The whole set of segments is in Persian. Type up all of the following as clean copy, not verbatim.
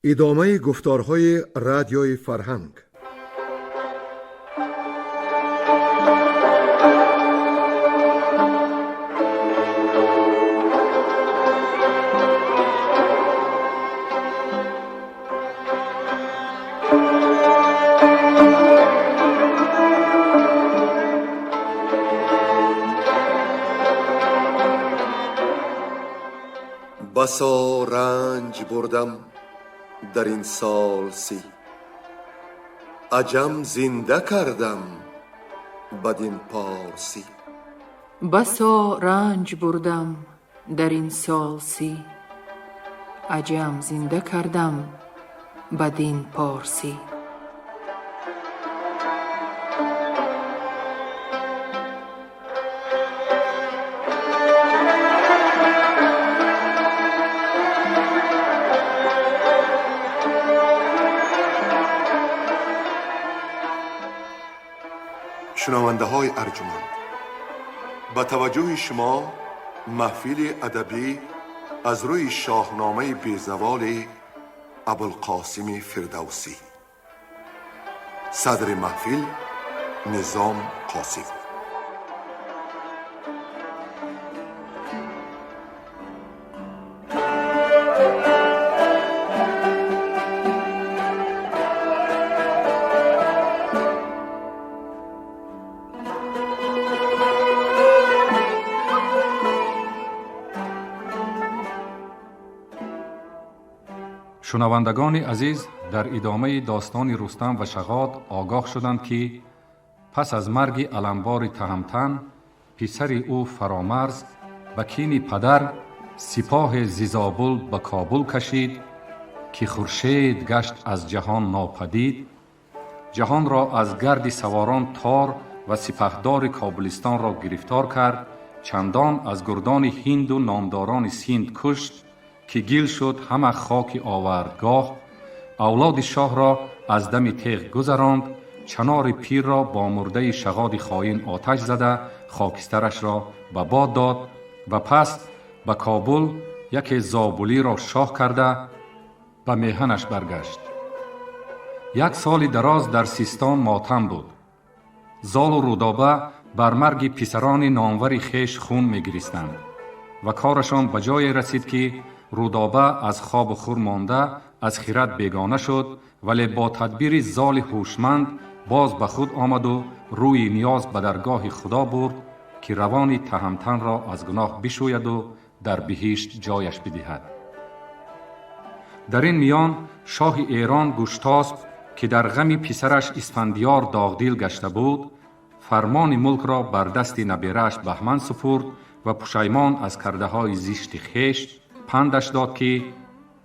ادامه گفتارهای رادیوی فرهنگ. بسا رنج بردم در این سال سی، عجم زنده کردم بدین پارسی. بسا رنج بردم در این سال سی، عجم زنده کردم بدین پارسی. شنونده های ارجمند، با توجه شما محفل ادبی از روی شاهنامه بیزوال ابوالقاسم فردوسی. صدر محفل نظام قاسم. شنوندگان عزیز، در ادامه داستان رستم و شغاد آگاه شدند که پس از مرگ علمبار تهمتن، پسر او فرامرز به کین پدر سپاه زیزابل به کابل کشید که خورشید گشت از جهان ناپدید. جهان را از گرد سواران تار و سپهدار کابلستان را گرفتار کرد، چندان از گردان هند و نامداران سیند کشت که گیل شد همه خاک آوردگاه. اولاد شاه را از دم تیغ گذراند، چنار پیر را با مرده شغاد خائن آتش زده خاکسترش را به باد داد و پس به کابل یک زابلی را شاه کرده به میهنش برگشت. یک سال دراز در سیستان ماتم بود. زال و رودابه بر مرگ پسران نامور خیش خون می‌گریستند و کارشان به جای رسید که رودابه از خواب و خور مانده از خرد بیگانه شد، ولی با تدبیر زال هوشمند باز به خود آمد و روی نیاز به درگاه خدا برد که روان تهمتن را از گناه بشوید و در بهشت جایش بدهد. در این میان شاه ایران گشتاسپ که در غم پسرش اسفندیار داغدیل گشته بود، فرمان ملک را بر دست نبیره‌اش بهمن سپرد و پشیمان از کرده های زشت خویش پندش داد که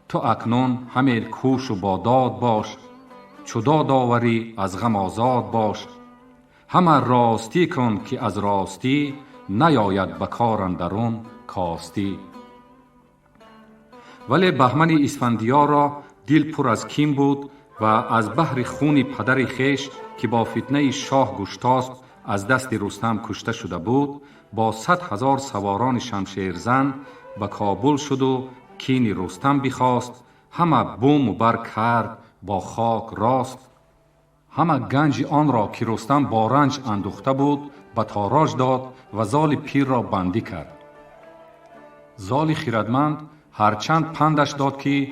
تو اکنون همه کوش و باداد باش، چو داد آوری از غم آزاد باش. همه راستی کن که از راستی، نیاید به کار اندرون کاستی. ولی بهمن اسفندیار را دل پر از کین بود و از بحر خون پدر خیش که با فتنه شاه گشتاسپ از دست رستم کشته شده بود، با 100,000 سواران شمشیرزن به کابل شد و کین رستم بخواست. همه بوم و بر کرد با خاک راست. همه گنج آن را که رستم با رنج اندوخته بود به تاراج داد و زال پیر را بندی کرد. زال خردمند هرچند پندش داد که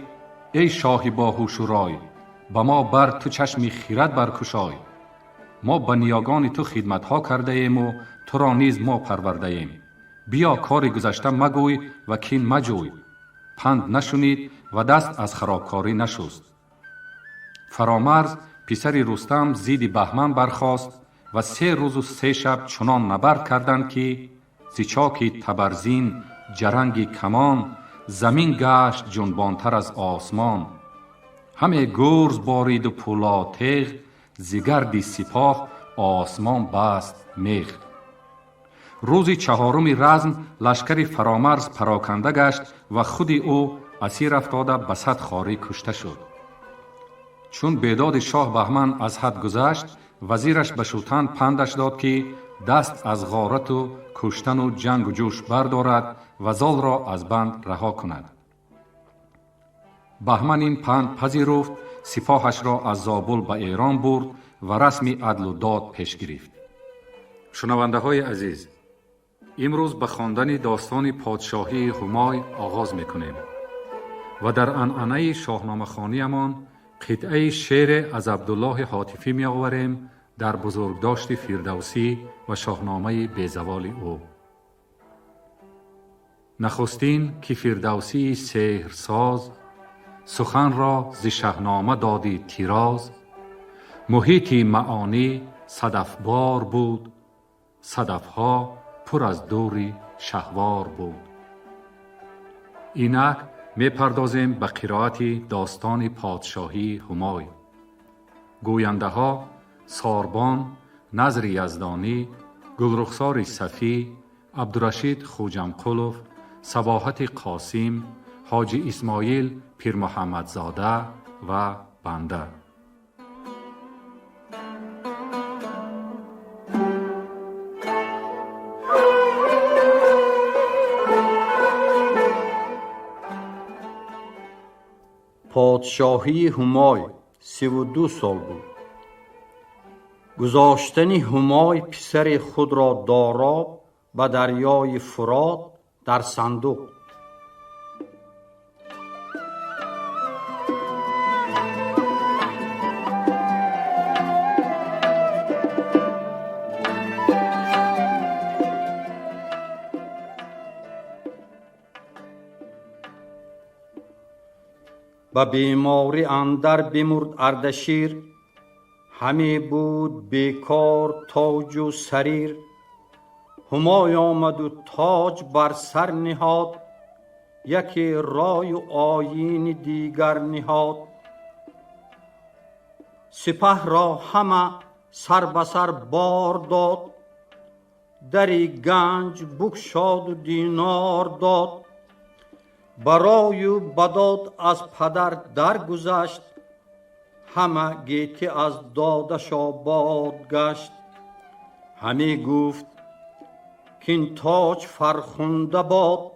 ای شاه با هوش و رای، به ما بر تو چشم خرد برکشای. ما به نیاگان تو خدمت ها کرده ایم و تو را نیز ما پرورده ایم. بیا کار گذشته مگوی و کین مجوی. پند نشنید و دست از خرابکاری نشست. فرامرز پسر رستم زید بهمن برخاست و 3 روز و 3 شب چنان نبرد کردند که ز چاک تبرزین جرنگ کمان، زمین گشت جنبانتر از آسمان. همه گرز بارید و پولاد تیغ، ز گرد سپاه آسمان بست میغ. روز 4 رزم لشکر فرامرز پراکنده گشت و خود او اسیر افتاده به 100 خواری کشته شد. چون بیداد شاه بهمن از حد گذشت، وزیرش به شوتن پندش داد که دست از غارت و کشتن و جنگ و جوش بردارد و زال را از بند رها کند. بهمن این پند پذیرفت، سپاهش را از زابل به ایران برد و رسم عدل و داد پیش گرفت. شنونده های عزیز، امروز به خواندن داستان پادشاهی همای آغاز میکنیم و در عنعنه شاهنامه خوانیمان قطعه شعر از عبدالله حاتفی می آوریم در بزرگداشت فردوسی و شاهنامه بیزوال او. نخستین که فردوسی سحرساز، سخن را ز شاهنامه دادی تیراز. محیط معانی صدفبار بود، صدفها پر از دوری شهوار بود. اینک می پردازیم به قرائت داستان پادشاهی همای. گوینده ها ساربان، نظر یزدانی، گلرخسار صفی، عبدالرشید خوجمقلوف، صباحت قاسم، حاجی اسماعیل پیر محمدزاده و بنده. پادشاهی همای 32 سال بود. گذاشتن همای پسر خود را دارا به دریای فرات در صندوق. به بیماری اندر بمرد اردشیر، همی بود بیکار تاج و سریر. همای آمد و تاج بر سر نهاد، یکی رای و آیین دیگر نهاد. سپه را همه سر به سر بار داد، دری گنج بگشاد و دینار داد. برای و بداد از پدر درگذشت، همه گیتی از دادش آباد گشت. همی گفت کین تاج فرخنده باد،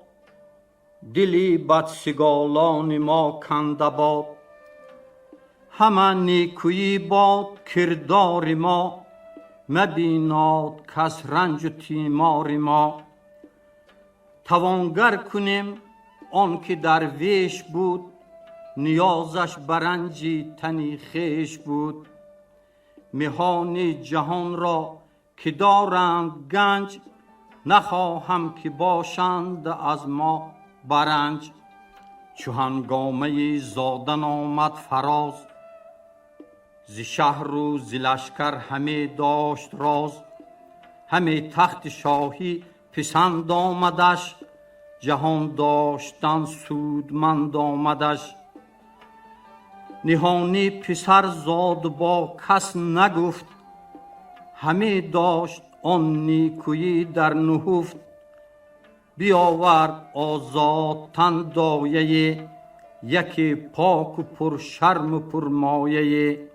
دلی بدسگالان ما کنده باد. همه نیکویی باد کردار ما، مبیناد کس رنج و تیمار ما. توانگر کنیم آن که درویش بود، نیازش برنجی تنی خویش بود. مهان جهان را که دارند گنج، نخواهم که باشند از ما برنج. چو هنگامه زادن آمد فراز، ز شهر و ز لشکر همه داشت راز. همه تخت شاهی پسند آمدش، جهان داشتن سودمند آمدش. نهانی پسر زاد با کس نگفت، همه داشت آن نیکویی در نهفت. بیاورد آزاد تن دایه، یکی پاک و پر شرم و پر مایه.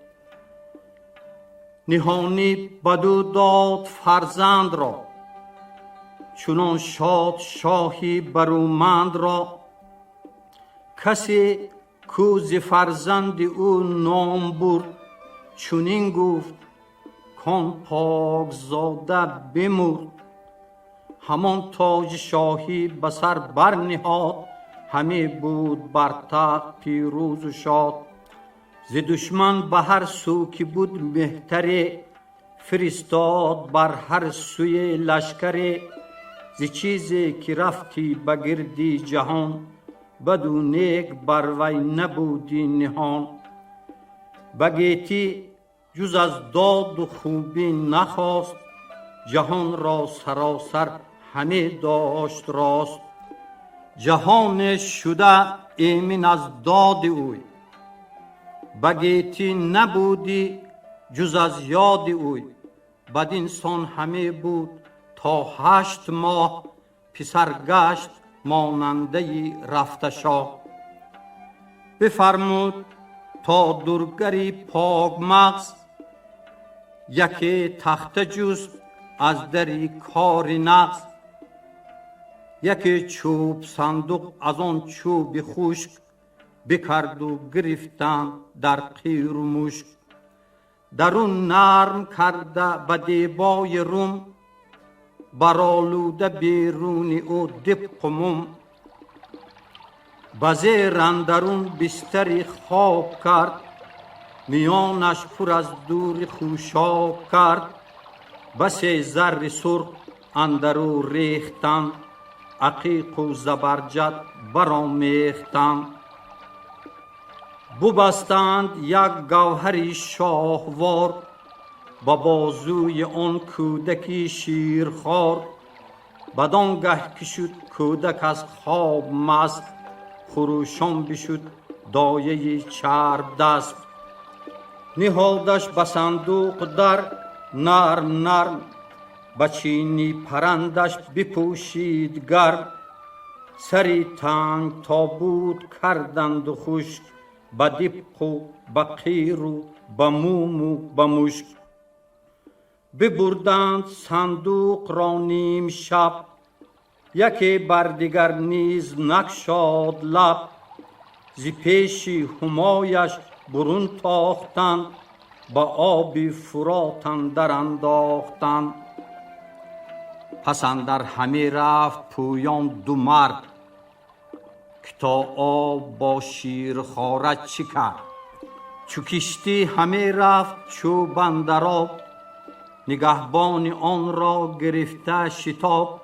نهانی بدو داد فرزند را، چنان شاد شاهی برومند را. کسی کو ز فرزند او نام برد، چنین گفت کان پاک زاده بمرد. همان تاج شاهی به سر برنهاد، همه بود بر تخت پیروز و شاد. ز دشمن به هر سو که بود مهتری، فرستاد بر هر سوی لشکری. ز چیزی که رفتی به گردی جهان، بد و نیک بر وی نبودی نهان. به گیتی جز از داد و خوبی نخواست، جهان را سراسر همه داشت راست. جهان شده ایمن از داد اوی، به گیتی نبودی جز از یاد اوی. بدین سان همه بود تا 8 ماه، پسر گشت ماننده رفته شاه. بفرمود تا درگری پاک مغز، یکی تخته جست از دری کار نغز. یکی چوب صندوق از آن چوب خشک، بکرد و گرفتم در قیر و مشک. درون نرم کرده به دیبای روم، برآلوده بیرونی او دبق و موم. به زیر اندرون بستری خواب کرد، میانش پر از دور خوشاب کرد. بسی زر سرخ اندرو ریختند، عقیق و زبرجد برآمیختند. ببستند یک گوهری شاهوار، با بازوی آن کودکی شیرخوار. بدانگه که شد کودک از خواب مست، خروشان بشد دایه چرب دست. نهادش به صندوق در نرم نرم، به چینی پرندش بپوشید گرم. سری تنگ تابوت کردند و خشک، به دبق و به قیر و به موم و به مشک. ببردند صندوق را نیم شب، یکی بر دیگر نیز نگشاد لب. ز پیش همایش برون تاختند، به آب فرات اندر انداختند. پس اندر همه رفت پویان دو مرد، که تا آب با شیرخواره چه کرد. چو کشتی همه رفت چوب اندر آب، نگهبان آن را گرفته شتاب.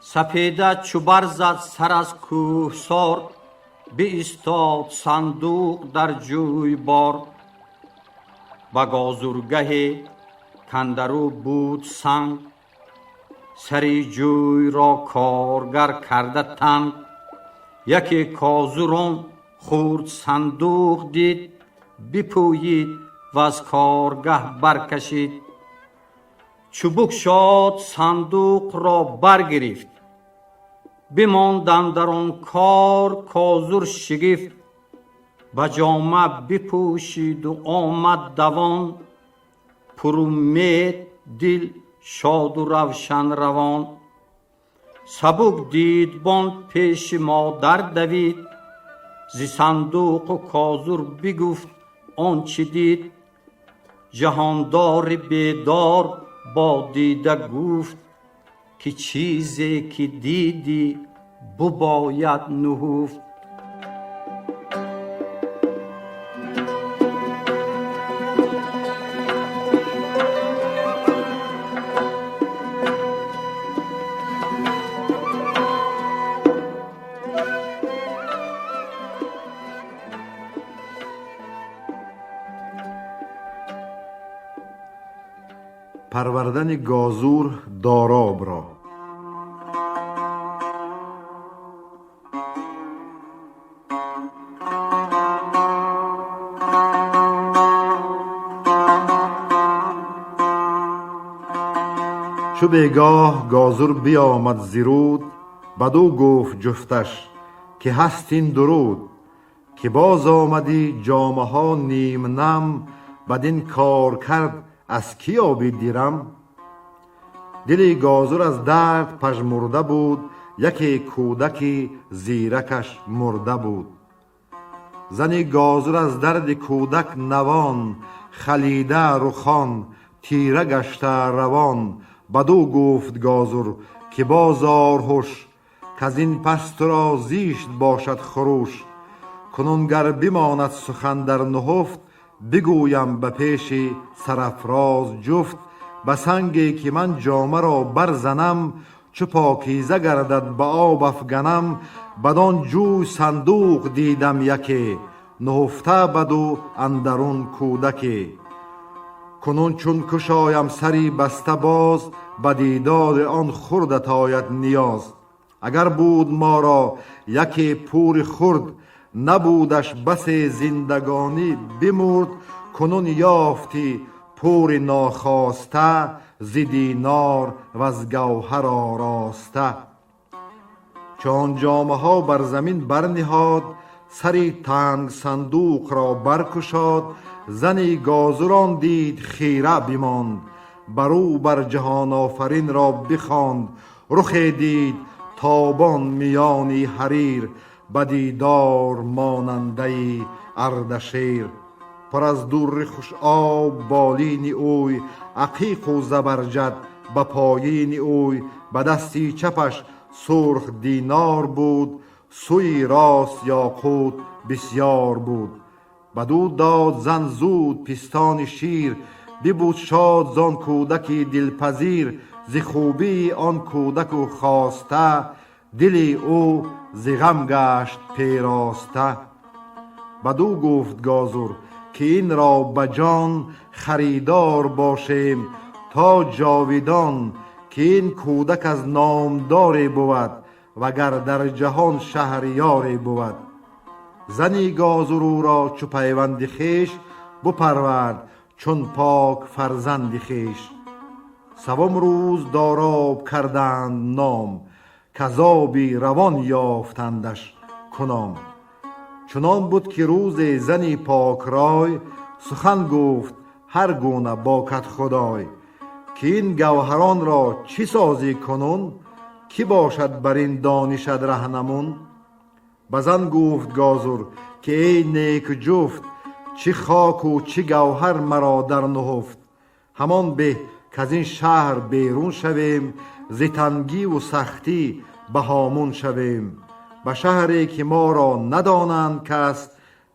سپیده چو برزد سر از کوهسار، بایستاد صندوق در جویبار. به گازرگه کاندرو بود سنگ، سری جوی را کارگر کرده تنگ. یکی کازران خورد صندوق دید، بپویید و از کارگه برکشید. چو بگشاد صندوق را برگرفت، بماند اندر آن کار کازر شگفت. به جامه بپوشید و آمد دوان، پر امید دل شاد و روشن روان. سبک دیدبان پیش مادر دوید، ز صندوق و کازر بگفت آنچه دید. جهاندار بیدار با دیده گفت، که چیزی که دیدی بباید نهفت. پروردن گازور داراب را. چو بیگاه گازر بیامد زیرود، بدو گفت جفتش که هست این درود. که باز آمدی جامه ها نیم نم، بدین کار کرد از کی آبی دیرم. دل گازر از درد پژمرده بود، یکی کودکی زیرکش مرده بود. زن گازر از درد کودک نوان، خلیده رخان تیره گشته روان. بدو گفت گازر که بازار هوش، کز این پس تو را زیشت باشد خروش. کنون گر بماند سخن در نهفت، بگویم به پیش سرافراز جفت. به سنگی که من جامه را برزنم، چو پاکیزه گردد به آب افگنم. بدان جوی صندوق دیدم یکی، نهفته بدو اندرون کودکی. کنون چون کشایم سری بسته باز، به دیدار آن خردت آید نیاز. اگر بود ما را یکی پور خرد، نبودش بس زندگانی بمرد. کنون یافتی پور ناخواسته، ز دینار و از گوهر آراسته. چون جامه ها بر زمین برنهاد، سری تنگ صندوق را برکشاد. زنی گازران دید خیره بماند، برو بر جهان آفرین را بخواند. رخی دید تابان میانی حریر، بدیدار ماننده اردشیر. پر از در خوش آب بالین اوی، عقیق و زبرجد به پایین اوی. به دستی چپش سرخ دینار بود، سوی راست یاقوت بسیار بود. بدو داد زن زود پستان شیر، ببود شاد زان کودکی دلپذیر. ز خوبی آن کودک و خواسته، دل او ز غم گشت پیراسته. بدو گفت گازر که این را به جان خریدار باشیم تا جاویدان، که این کودک از نامداری بود وگر در جهان شهریاری بود. زنی گازر او را چو پیوند خویش، بپرورد چون پاک فرزند خویش. سوم روز داراب کردند نام، کذابی روان یافتندش کنام. چنان بود که روز زنی پاک رای، سخن گفت هر گونه با کدخدای. که این گوهران را چی سازی کنون، کی باشد بر این دانشت رهنمون. بزن گفت گازر که ای نیک جفت، چی خاک و چی گوهر مرا در نهفت. همان به که از این شهر بیرون شویم، ز تنگی و سختی به هامون شویم. به شهری که ما را ندانند کس،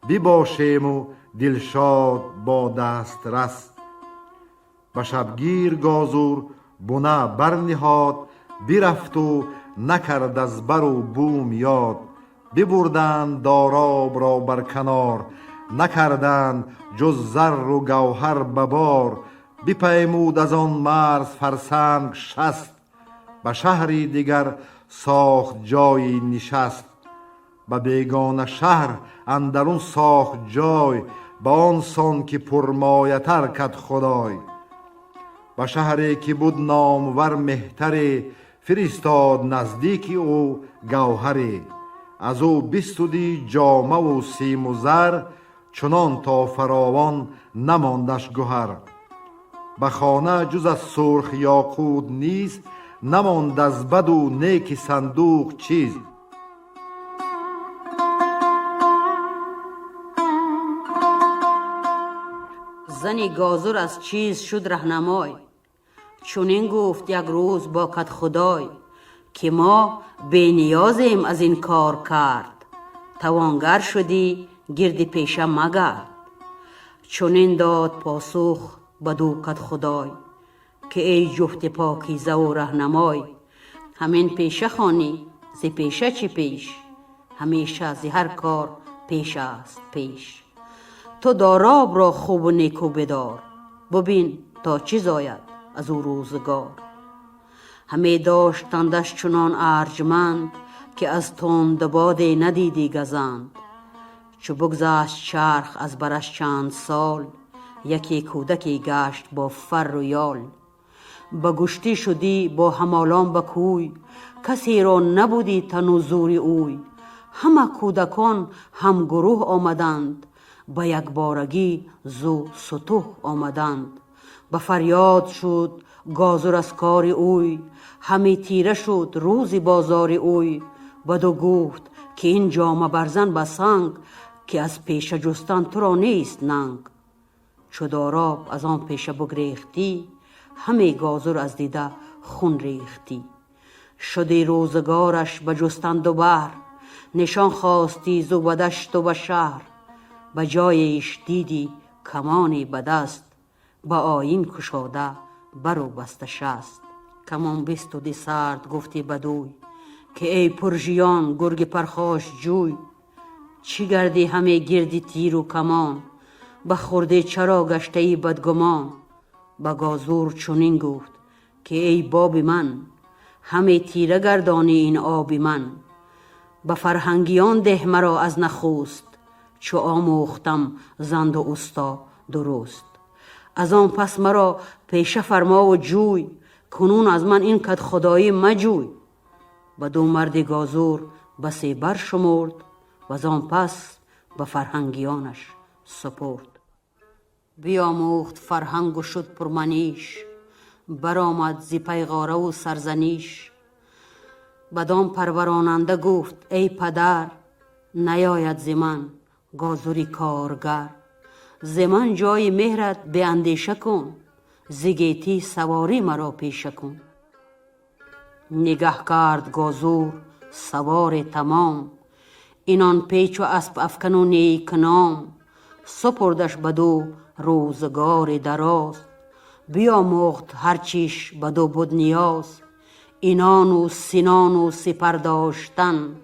بباشیم و دلشاد با دست رس. به شبگیر گازر بنه برنهاد، برفت و نکرد از بر و بوم یاد. ببردند داراب را بر کنار، نکردند جز زر و گوهر به بار. بپیمود از آن مرز فرسنگ 60، به شهری دیگر ساخت جایی نشست. به بیگانه شهر اندرون ساخت جای، به آن سان که پرمایه‌تر کدخدای. به شهری که بود نامور مهتری، فرستاد نزدیک او گوهری. از او بستودی جامه و سیم و زر، چنان تا فراوان نماندش گهر. به خانه جز از سرخ یاقوت نیست، نماند از بد و نیک صندوق چیز. زنی گازر از چیز شد رهنمای، چون این گفت یک روز با کدخدای. که ما بی نیازیم از این کار کرد، توانگر شدی گرد پیشه مگرد. چون این داد پاسخ بدو کدخدای، که ای جفت پاکیزه و رهنمای. همین پیشه خوانی ز پیشه چی پیش، همیشه ز هر کار پیش است پیش. تو داراب را خوب و نیکو بدار، ببین تا چی زاید از او روزگار. همه داشتندش چنان ارجمند، که از تند باد ندیدی گزند. چو بگذشت چرخ از برش چند سال، یکی کودکی گشت با فر و یال. به گشتی شدی با همالان به کوی، کسی را نبودی تن و زوری اوی. همه کودکان هم گروه آمدند، به یک بارگی زو ستوه آمدند. به فریاد شد گازر از کار اوی، همی تیره شد روزی بازار اوی. بدو گفت که این جامه برزن به سنگ، که از پیشه جستن تو را نیست ننگ. چو داراب از آن پیشه بگریختی، همه گازر از دیده خون ریختی. شدی روزگارش به جستن دو بر، نشان خواستی زو به دشت و به شهر. به جایش دیدی کمانی به دست، به آیین کشاده بر و بسته شست. کمان بستودی سرد گفتی بدوی، که ای پرژیان گرگ پرخاش جوی. چی گردی همه گردی تیر و کمان، به خورده چرا گشته ای بدگمان. به گازر چنین گفت که ای باب من، همه تیره گردانی این آب من. به فرهنگیان ده مرا از نخوست، چو آموختم زند و استا درست. از آن پس مرا پیشه فرما و جوی، کنون از من این کدخدایی مجوی. بدو مرد گازر بسی بر شمرد، و از آن پس به فرهنگیانش سپرد. بیاموخت فرهنگ و شد پرمنیش، برآمد ز پیغاره و سرزنیش. بدان پروراننده گفت ای پدر، نیاید ز من گازری کارگر. ز من جای مهرت به اندیشه کن، ز گیتی سواری مرا پیشه کن. نگه کرد گازور سوار تمام، اینان پیچ و اسب افکن و نیک نام. سپردش بدو روزگار دراز، بیاموخت هر چیش بدو بود نیاز. اینان و سنان و سپر داشتن،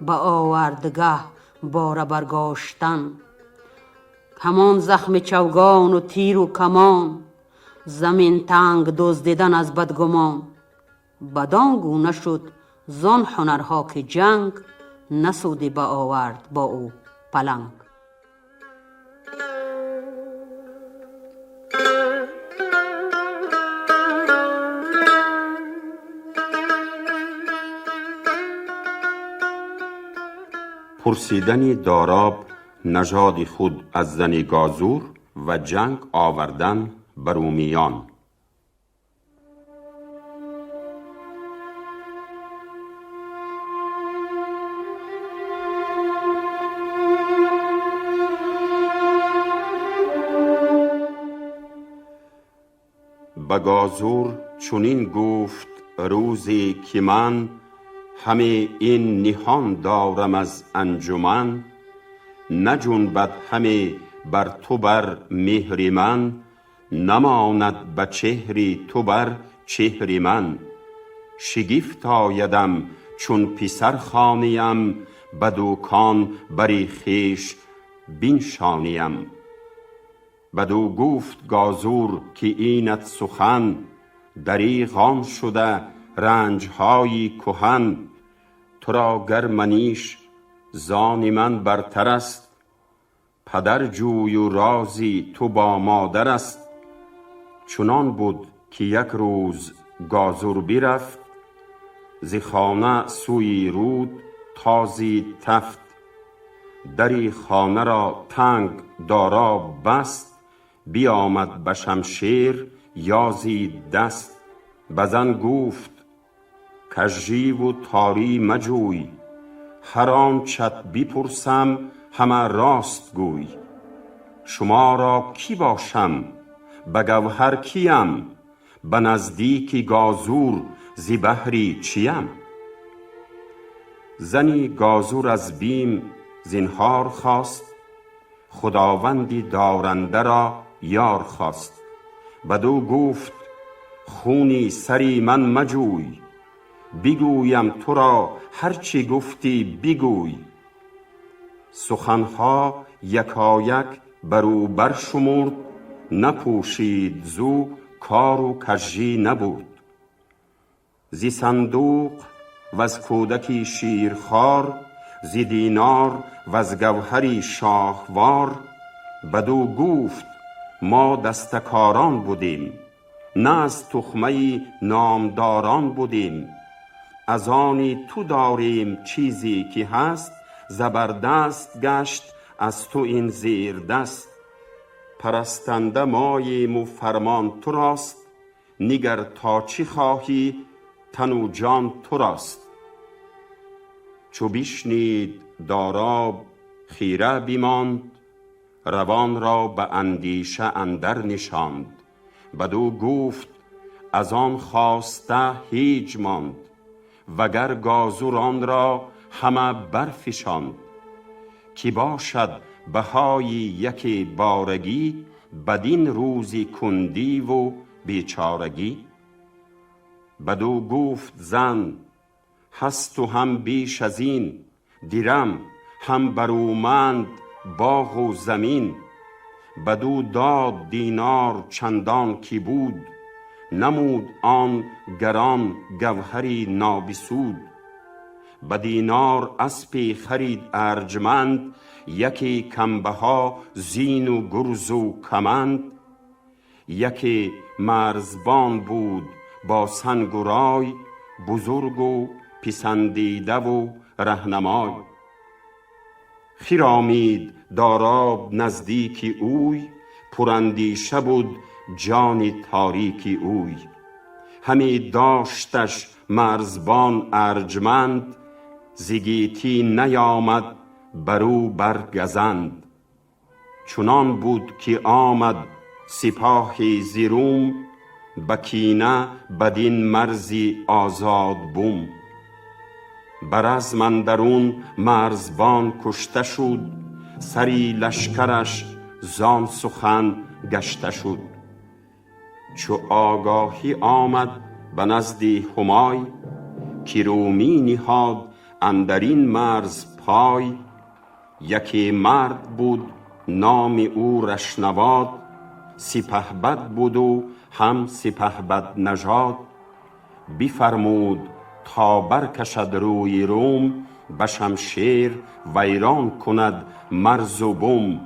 به آوردگه باره برگاشتن. همان زخم چوگان و تیر و کمان، زمین تنگ دزدیدن از بدگمان. بدان گونه شد زان هنرها که جنگ، نسودی به آورد با او پلنگ. پرسیدن داراب نژاد خود از زن گازور و جنگ آوردن بر رومیان. به گازور چنین گفت روزی که من، همه این نهان دارم از انجمن. نجنبد همه بر تو بر مهر من، نماند به چهری تو بر چهر من. شگفت آیدم چون پسر خانیم، به دوکان بری خویش بنشانیم. بدو گفت گازور که اینت سخن، دریغ آن شده رنجهای کهن. تو را گر منیش زان من برتر است، پدر جوی و رازی تو با مادر است. چنان بود که یک روز گازور برفت، ز خانه سوی رود تازی تفت. دری خانه را تنگ داراب بست، بیامد به شمشیر یازی دست. بزن گفت کژی و تاری مجوی، هر آنچت بپرسم همه راست گوی. شما را کی باشم به گوهر کیم، به نزدیک گازور ز بحری چیم. زنی گازور از بیم زنهار خواست، خداوندی دارنده را یار خواست. بدو گفت خونی سری من مجوی، بگویم تو را هرچی گفتی بگوی. سخنها یکایک برو برشمرد، نپوشید زو کار و کژی نبود. ز صندوق و از کودکی شیرخوار، ز دینار و از گوهری شاهوار. بدو گفت ما دستکاران بودیم، نه از تخمه نامداران بودیم. از آنی تو داریم چیزی که هست، زبردست گشت از تو این زیر دست. پرستنده ماییم و فرمان تو راست، نگر تا چی خواهی تن و جان تو راست. چو بشنید داراب خیره بیماند، روان را به اندیشه اندر نشاند. بدو گفت از آن خواسته هیچ ماند، وگر گازور آن را همه برفشاند. کی باشد بهای یکی بارگی، بدین روزی کندی و بیچارگی. بدو گفت زن هست و هم بیش از این، دیرم هم برومند باغ و زمین. بدو داد دینار چندان کی بود، نمود آن گران گوهری نابسود. به دینار اسپی خرید ارجمند، یکی کمبها زین و گرز و کمند. یکی مرزبان بود با سنگ و رای، بزرگ و پسندیده و رهنمای. خرامید داراب نزدیک اوی، پراندیشه بود جان تاریک اوی. همی داشتش مرزبان ارجمند، ز گیتی نیامد برو برگزند. چنان بود که آمد سپاهی ز روم، به کینه بدین مرزی آزاد بوم. بر رزم اندرون مرزبان کشته شد، سری لشکرش زان سخن گشته شد. چو آگاهی آمد به نزد همای، که رومی نهاد اندرین مرز پای. یکی مرد بود نام او رشنواد، سپهبد بود و هم سپهبد نژاد. بفرمود تا برکشد روی روم، به شمشیر ویران کند مرز و بوم.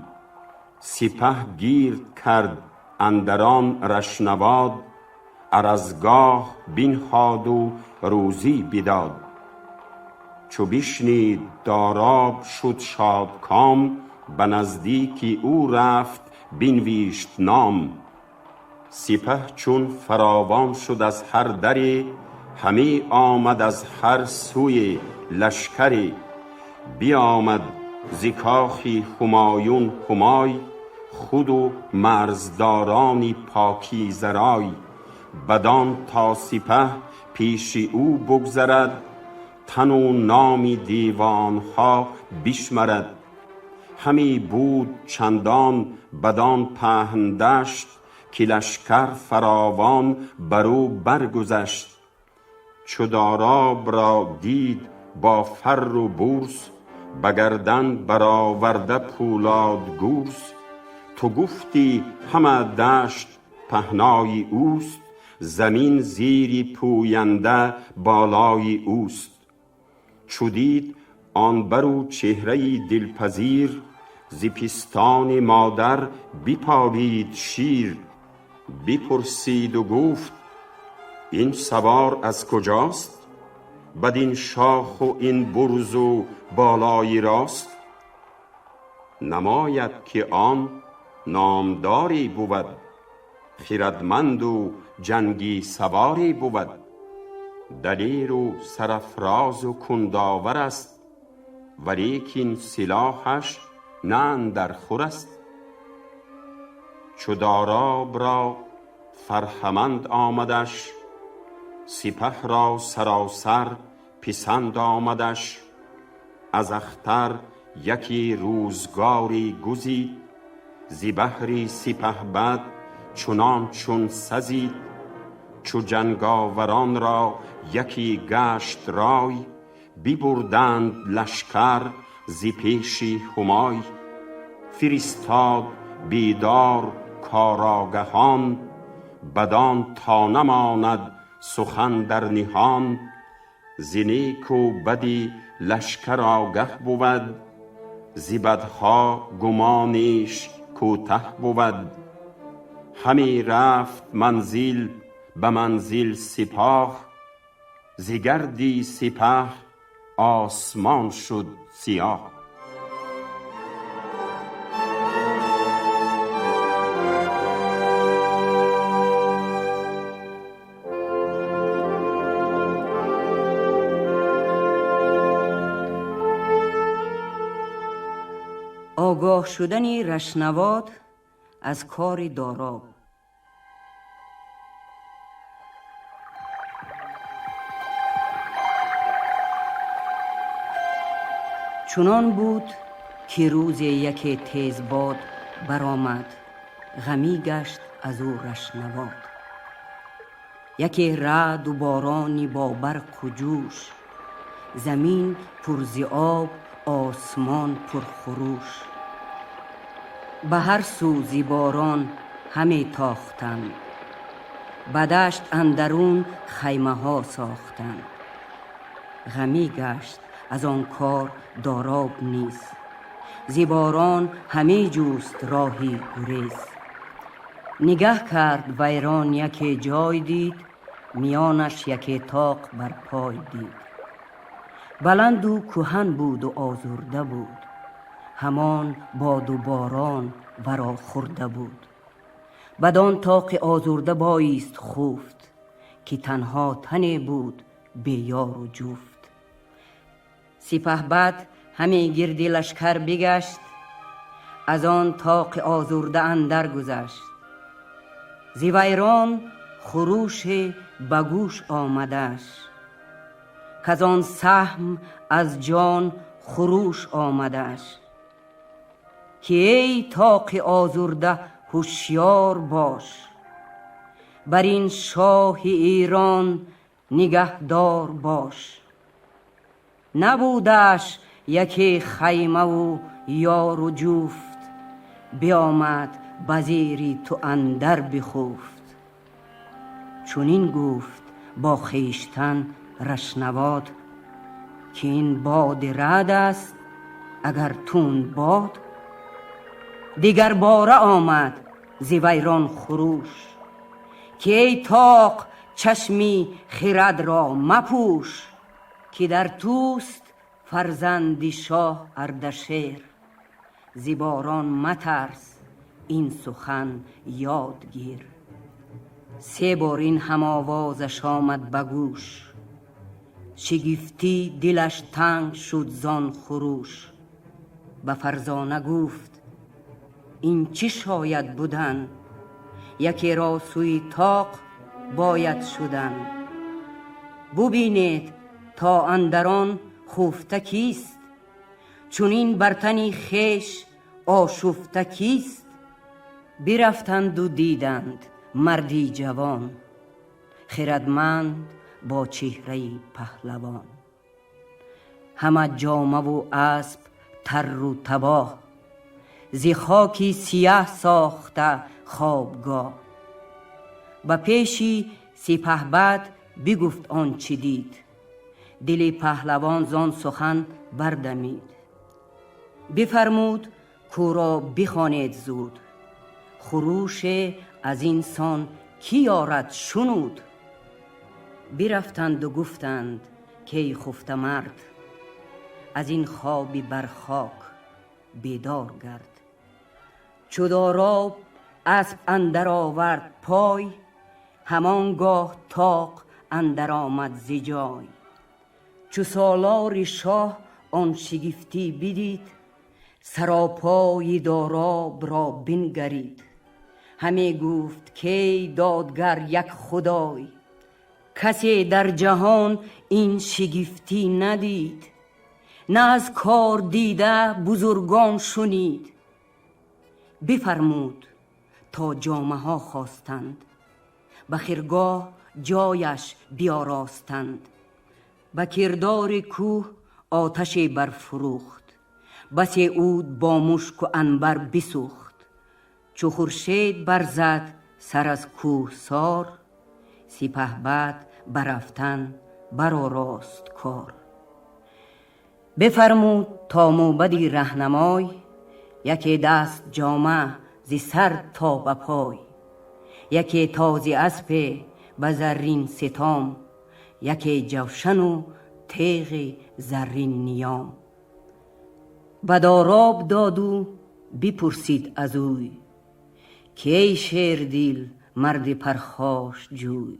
سپه گیرد کرد اندران رشنواد، ارزگاه بنهاد و روزی بداد. چو بشنید داراب شد شادکام، به نزدیک او رفت بنویشت نام. سپه چون فراوان شد از هر دری، همی آمد از هر سوی لشکری. بیامد ز کاخ همایون همای، خود و مرزداران پاکیزه رای. بدان تا سپه پیش او بگذرد، تن و نام دیوانها بشمرد. همی بود چندان بدان پهن دشت، که لشکر فراوان برو برگذشت. چو داراب را دید با فر و بورس، به گردن برآورده پولاد گورس. تو گفتی همه دشت پهنای اوست، زمین زیری پوینده بالای اوست. چو دید آن برو چهره دلپذیر، ز پستان مادر بپالید شیر. بپرسید و گفت این سوار از کجاست؟ بدین شاخ و این برز و بالای راست. نماید که آن نامداری بود، خردمند و جنگی سواری بود. دلیر و سرافراز و کنداور است، ولیکن سلاحش نه اندر خور است. چو داراب را فرهمند آمدش، سپه را سراسر پسند آمدش. از اختر یکی روزگاری گزید، ز بهر سپهبد چنان چون سزید. چو جنگاوران را یکی گشت رای، ببردند لشکر ز پیش همای. فرستاد بیدار کارآگهان، بدان تا نماند سخن در نهان. ز نیک و بدی لشکر آگه بود، ز بدها گمانش کوته بود. همی رفت منزل به منزل سپاه، ز گردی سپه آسمان شد سیاه. آگاه شدن رشنواد از کار داراب. چنان بود که روز یکی تیز باد برآمد، غمی گشت از او رشنواد. یکی رعد و بارانی با برق و جوش، زمین پر ز آب آسمان پر خروش. به هر سو ز باران همی تاختند، به دشت اندرون خیمه ها ساختند. غمی گشت از آن کار داراب نیز، ز باران همی جوست راهی گریز. نگه کرد ویران یکی جای دید، میانش یکی طاق بر پای دید. بلند و کهن بود و آزرده بود، همان باد و باران ورا خورده بود. بدان طاق آزرده بایست خفت، که تنها تنی بود بی یار و جفت. سپهبد همی گردی لشکر بگشت، از آن طاق آزرده اندر گذشت. زیویران خروش بگوش آمدش، کز آن سهم از جان خروش آمدش. که ای طاق آزرده هوشیار باش، بر این شاه ایران نگهدار باش. نبودش یکی خیمه و یار و جفت، بیامد بزیری تو اندر بخفت. چونین گفت با خویشتن رشنواد، که این باد رعد است اگر تند باد. دیگر باره آمد زیویران خروش، که ای طاق چشمی خرد را مپوش. که در توست فرزند شاه اردشیر، زیباران مترس این سخن یاد گیر. 3 بار این هم آوازش آمد بگوش، شگفتی دلش تنگ شد زان خروش. به فرزانه گفت این چی شاید بودن، یکی را سوی طاق باید شدن. ببینید تا اندران خفته کیست، چون این برتنی خیش آشفته کیست. برفتند و دیدند مردی جوان، خردمند با چهره پهلوان. همه جامه و اسب تر و تباه، زی خاکی سیاه ساخته خوابگاه. به پیشی سپهبد بگفت آن چی دید، دل پهلوان زان سخن بردمید. بفرمود کو را بخوانید زود، خروش از این سان کی یارد شنود. برفتند و گفتند که ای خفته مرد، از این خوابی بر خاک بیدار گرد. چو داراب اسب اندر آورد پای، همانگاه طاق اندر آمد ز جای. چو سالار شاه آن شگفتی بدید، سراپای داراب را بنگرید. همی گفت که دادگر یک خدای، کسی در جهان این شگفتی ندید. نه از کار دیده بزرگان شنید. بفرمود تا جامه ها خواستند، به خرگاه جایش بیاراستند. به کردار کوه آتشی برفروخت، بسی عود با مشک و عنبر بسوخت. چو خورشید برزد سر از کوه سار، سپهبد برفتن برآراست کار. بفرمود تا موبدی رهنمای، یکی دست جامه ز سر تا به پای. یکی تازی اسب به زرین ستام، یکی جوشن و تیغ زرین نیام. به داراب داد و بپرسید از اوی، که ای شیردل مرد پرخاش جوی.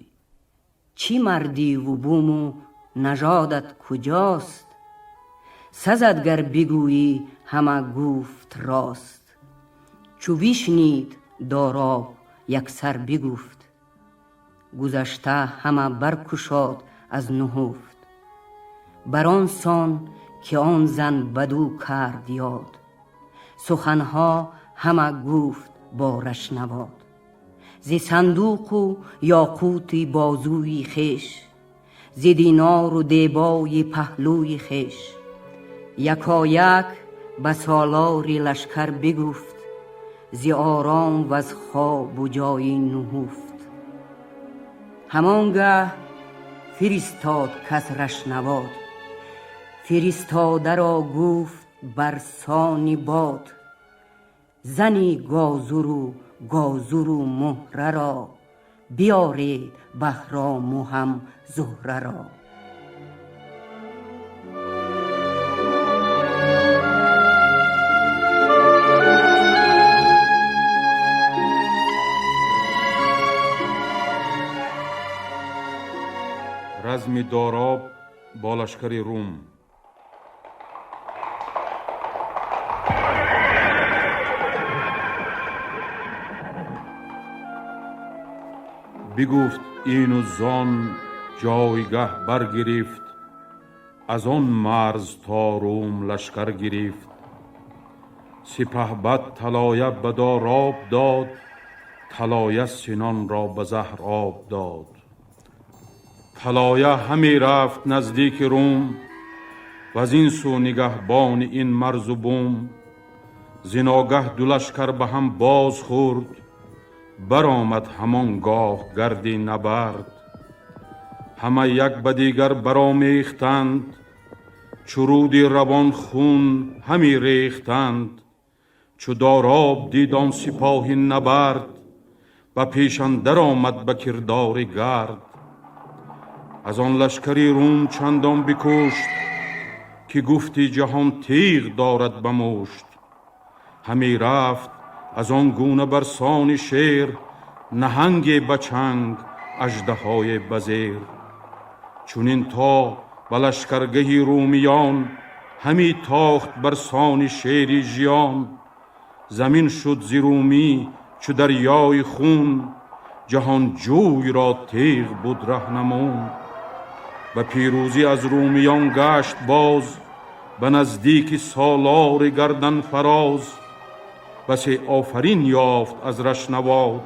چی مردی و بوم و نژادت کجاست، سزد گر بگویی همه گفت راست. چو بشنید داراب یک سر بگفت، گذشته همه برکشاد از نهفت. بر آن سان که آن زن بدو کرد یاد، سخنها همه گفت با رشنواد. ز صندوق و یاقوت بازوی خیش، ز دینار و دیبای پهلوی خیش. یکایک به سالار لشکر بگفت، ز آرام و از خواب و جای نهفت. همانگه فرستاد کس رشنواد، فرستاده را گفت بر سان باد. زنی گازر و مهره را، بیارید بهرام و هم زهره را. رزم داراب با لشکر روم. بگفت این و زان جایگه برگرفت، از آن مرز تا روم لشکر گرفت. سپهبد طلایه به داراب داد، طلایه سنان را به زهر آب داد. طلایه همی رفت نزدیک روم، و از این سو نگهبان این مرز و بوم. زناگه دو لشکر به هم باز خورد، برآمد همان گاه گردی نبرد. همه یک به دیگر برآمیختند، چو رود روان خون همی ریختند. چو داراب دید آن سپاهی نبرد، به پیش اندر آمد به کردار گرد. از آن لشکری روم چندان بکشت، که گفتی جهان تیغ دارد به مشت. همی رفت از آن گونه برسان شیر، نهنگ بچنگ اژدهای بزیر. چونین تا به لشکرگه رومیان، همی تاخت برسان شیری ژیان. زمین شد ز رومی چو دریای خون، جهان جوی را تیغ بود رهنمون. و پیروزی از رومیان گشت باز، به نزدیک سالار گردن فراز. بسی آفرین یافت از رشنواد،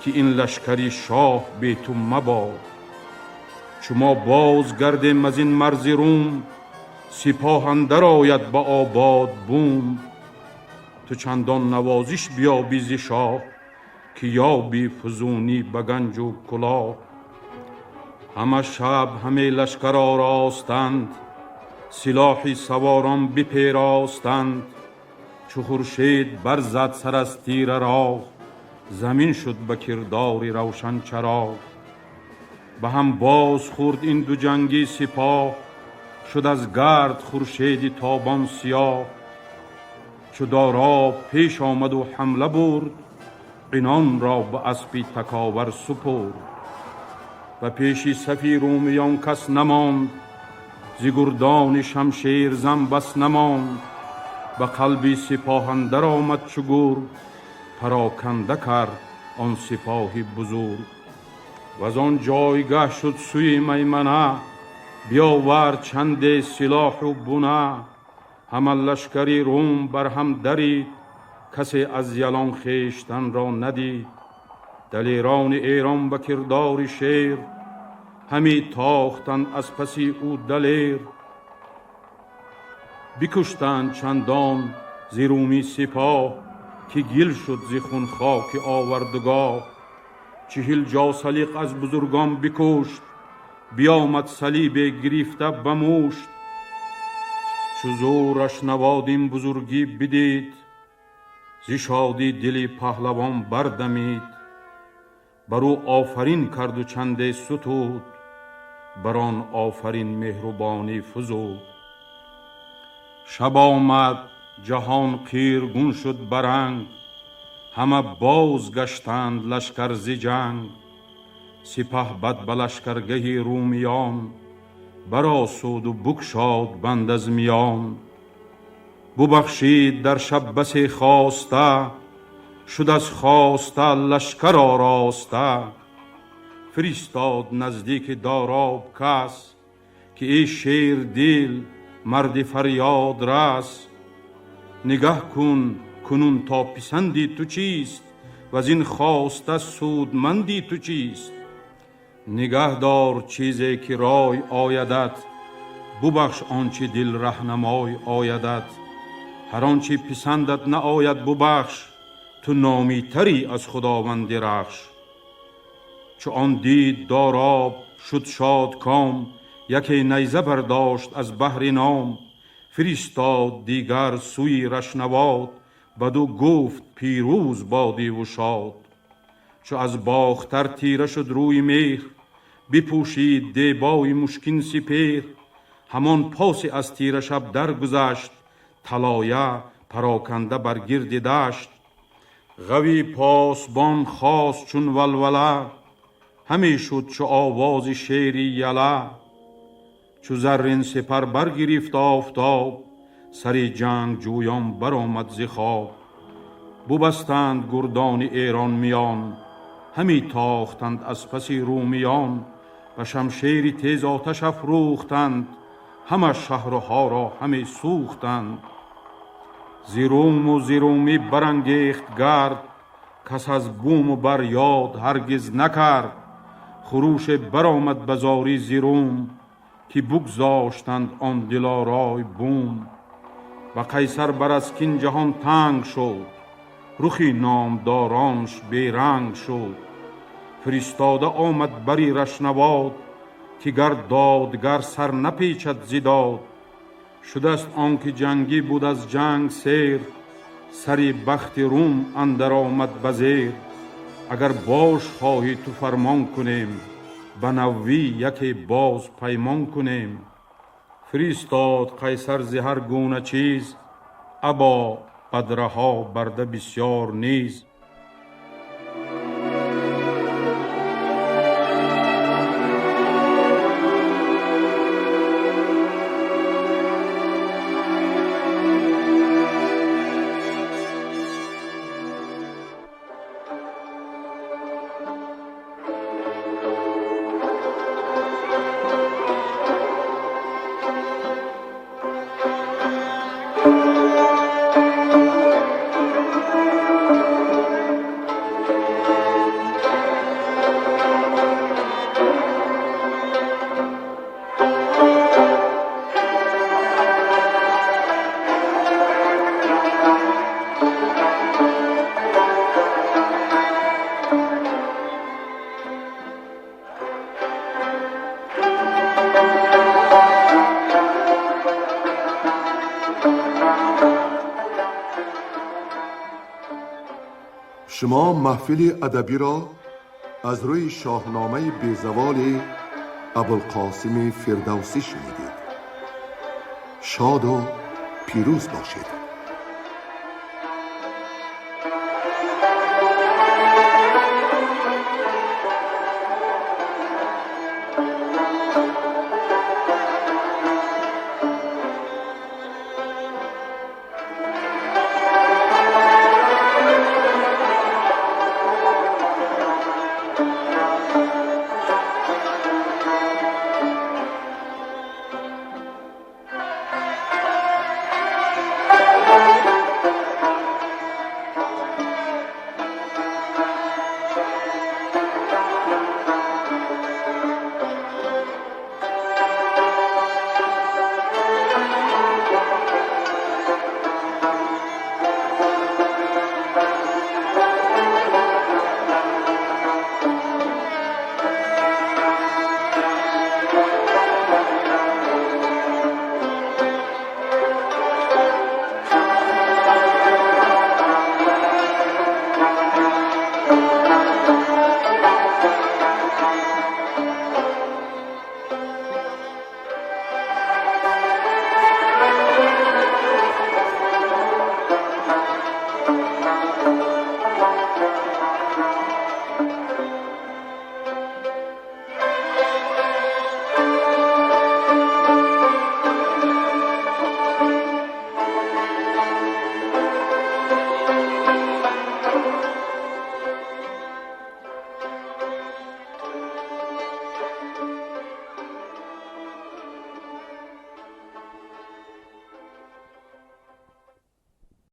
که این لشکری شاه بی تو مباد. چو ما باز گردیم از این مرز روم، سپاه اندر آید به آباد بوم. تو چندان نوازش بیابی ز شاه، که یابی فزونی به گنج و کلاه. همه شب همه لشکر آراستند، سلاحی سواران بپیراستند. چو خورشید برزد سر از تیر راه، زمین شد به کردار روشن چراغ. به هم باز خورد این دو جنگی سپاه، شد از گرد خورشید تابان سیاه. چو داراب پیش آمد و حمله برد، عنان را به اسپی تکاور سپرد. و پیشی صفی رومیان کس نماند، ز گردان شمشیر زن بس نماند. به قلبی سپاه اندر آمد چو گرگ، پراکنده کرد آن سپاهی بزرگ. و از آن جایگه شد سوی میمنه، بیاورد چند سلاح و بنه. همه لشکری روم بر هم درید، کسی از یلان خویشتن را ندید. دلیران ایران به کردار شیر، همی تاختند از پسی او دلیر. بکشتند چندان ز رومی سپاه، که گل شد ز خون خاک آوردگاه. 40 جاثلیق از بزرگان بکشت، بیامد صلیب گرفته به مشت. چو زورش نواد این بزرگی بدید، ز شادی دلی پهلوان بردمید. برو آفرین کرد و چنده ستود، بران آفرین مهربانی فزود. شب آمد جهان قیرگون شد برنگ، همه باز گشتند لشکر ز جنگ. سپهبد به لشکرگه رومیان، برآسود و بگشاد بند از میان. ببخشید در شب بسی خواسته، شد از خواسته لشکر آراسته. فرستاد نزدیک داراب کس، که ای شیر دل مرد فریاد رس. نگه کن کنون تا پسندی تو چیست، و از این خواسته سودمندی تو چیست. نگه دار چیزی که رای آیدت، ببخش آنچه دل رهنمای آیدت. هر آنچه پسندت نه آید ببخش، تو نامی تری از خداوند رخش. چو آن دید داراب شد شاد کام، یکی نیزه برداشت از بهر نام. فرستاد دیگر سوی رشنواد، بدو گفت پیروز بادی و شاد. چو از باختر تیره شد روی مهر، بپوشید دیبای مشکین سپهر. همان پاسی از تیره شب در گذشت، طلایه پراکنده بر گرد دشت. غوی پاسبان خاست چون ولوله، همی شد چو آواز شیری یله. چو زرین سپر برگرفت آفتاب، سری جنگ جویان برآمد ز خواب. ببستند گردان ایران میان، همی تاختند از پس رومیان، و شمشیری تیز آتش افروختند، همه شهرها را همی سوختند. زیروم و زیرومی برانگیخت گرد، کس از بوم و بر یاد هرگز نکرد. خروش برآمد بزاری زیروم، که بگذاشتند آن دلارای بوم. و قیصر بر از کین جهان تنگ شد، رخی نامدارانش بیرنگ شد. فرستاده آمد بری رشنواد، که گر دادگر سر نپیچد زیداد. شده است آنکه جنگی بود از جنگ سیر، سری بخت روم اندر آمد بزیر. اگر باش خواهی تو فرمان کنیم، به نوی یکی باز پیمان کنیم. فرستاد قیصر ز هر گونه چیز، ابا بدرها برده بسیار نیز. شما محفل ادبی را از روی شاهنامه بیزوال ابوالقاسم فردوسی شنیدید. شاد و پیروز باشید.